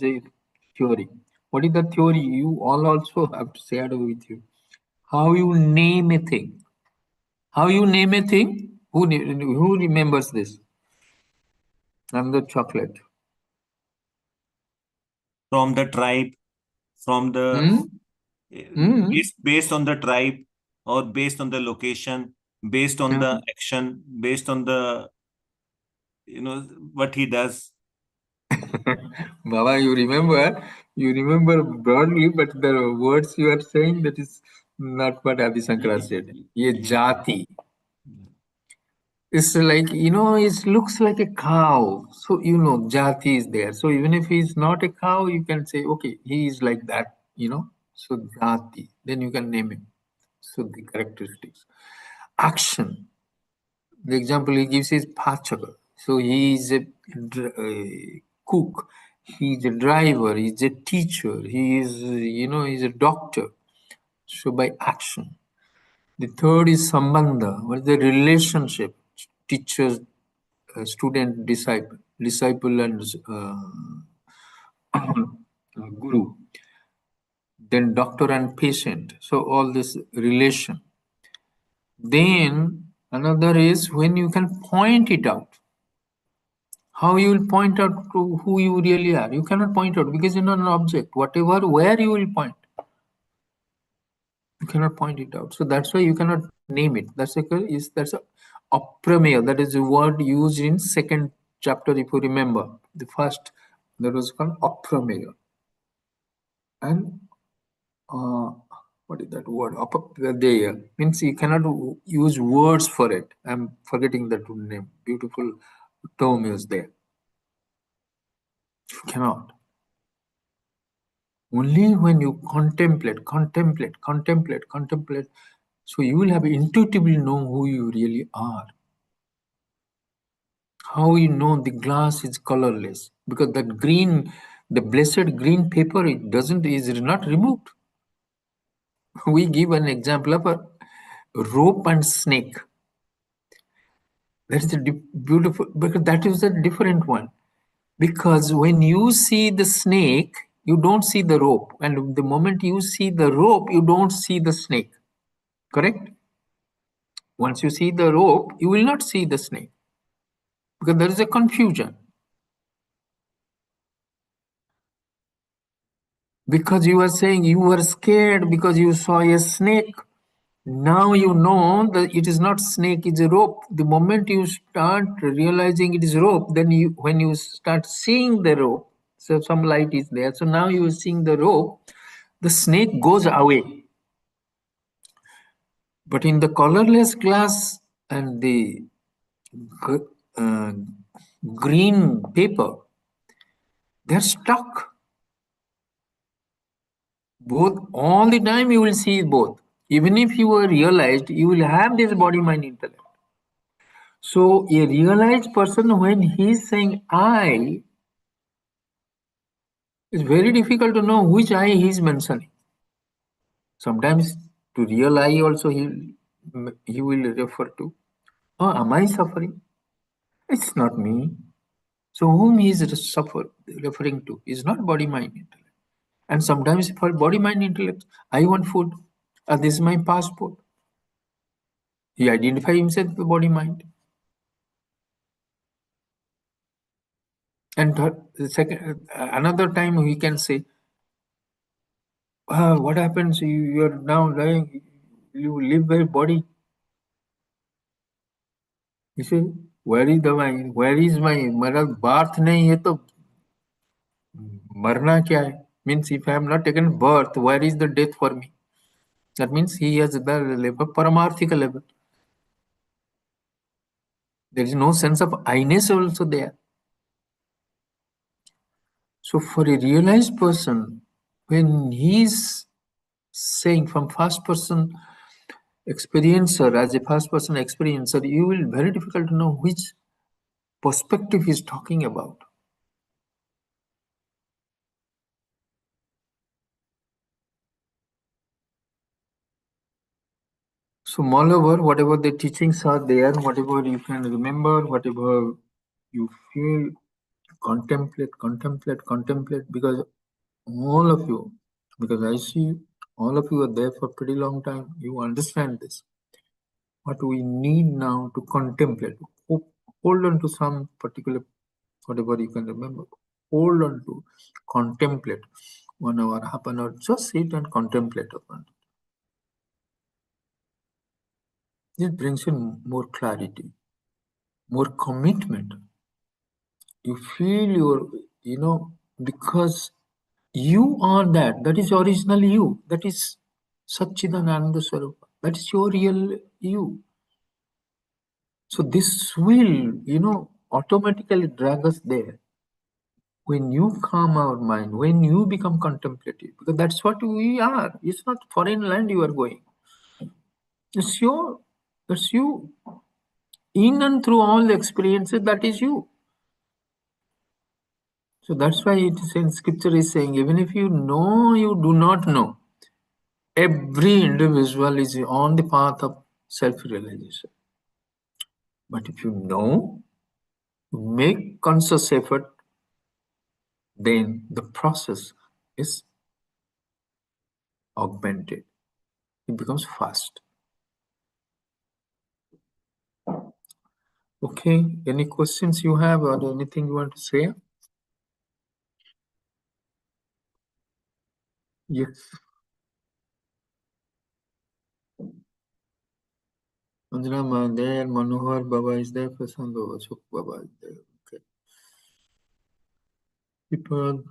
theory. What is the theory? You all also have to share with you. How you name a thing. How you name a thing? Who remembers this? And the chocolate. From the tribe, from the Hmm? Hmm? based on the tribe or based on the location, based on Yeah. the action, based on the what he does. Baba, you remember broadly, but the words you are saying, that is not what Adi Shankara said. Ye Yeah. jati. It's like, it looks like a cow. So, jati is there. So even if he's not a cow, you can say, okay, he is like that. So jati. Then you can name him. So the characteristics. Action. The example he gives is Pachaka. So he is a cook, he is a driver, he is a teacher, he is, he's a doctor. So by action. The third is Sambandha, what is the relationship? Teacher, student, disciple and guru. Then doctor and patient. So all this relation. Then another is when you can point it out. How you will point out to who you really are? You cannot point out because you're not an object. Whatever, where you will point, you cannot point it out. So that's why you cannot name it. That's a aprameya. That is a word used in second chapter. If you remember, the first that was called aprameya. And what is that word? Apapradeya means you cannot use words for it. I'm forgetting that name. Beautiful term is there. You cannot. Only when you contemplate, so you will have intuitively know who you really are. How you know the glass is colorless? Because that green, the blessed green paper, is not removed. We give an example of a rope and snake. That is a beautiful, because that is a different one. Because when you see the snake, you don't see the rope. And the moment you see the rope, you don't see the snake. Correct? Once you see the rope, you will not see the snake. Because there is a confusion. Because you are saying you were scared because you saw a snake. Now you know that it is not snake, it's a rope. The moment you start realizing it is rope, then when you start seeing the rope, so some light is there. So now you are seeing the rope, the snake goes away. But in the colorless glass and the uh, green paper, they're stuck. Both, all the time you will see both. Even if you are realized, you will have this body mind intellect. So a realized person, when he is saying I, it's very difficult to know which I he is mentioning. Sometimes to real I also he will refer to, oh, am I suffering? It's not me. So whom he is referring to is not body mind intellect. And sometimes for body mind intellect, I want food. This is my passport. He identifies himself with body mind. And the second, another time we can say, what happens? You are now dying. You live by body. You say, where is the mind? Where is my मेरा birth नहीं है तो मरना क्या है? Means if I am not taken birth, where is the death for me? That means he has the level, paramarthika level. There is no sense of I-ness also there. So for a realized person, when he is saying from first person experiencer, as a first person experiencer, you will very difficult to know which perspective he is talking about. So moreover, whatever the teachings are there, whatever you can remember, whatever you feel contemplate, because all of you, because I see all of you are there for a pretty long time, you understand this. What we need now to contemplate, hold on to some particular, whatever you can remember, hold on to, contemplate 1 hour, half an hour, just sit and contemplate upon it. This brings in more clarity, more commitment. You feel because you are that is original you, that is Satchidananda Swarupa, that is your real you. So this will, automatically drag us there. When you calm our mind, when you become contemplative, because that's what we are. It's not foreign land you are going. It's you. In and through all the experiences, that is you. So that's why it is in scripture is saying, even if you know you do not know, every individual is on the path of self-realization. But if you know, make conscious effort, then the process is augmented. It becomes fast. Okay, any questions you have or anything you want to say? Yes. Anjana there, Manohar Baba is there, Prasanth Baba, Sukh Baba is there. Okay. People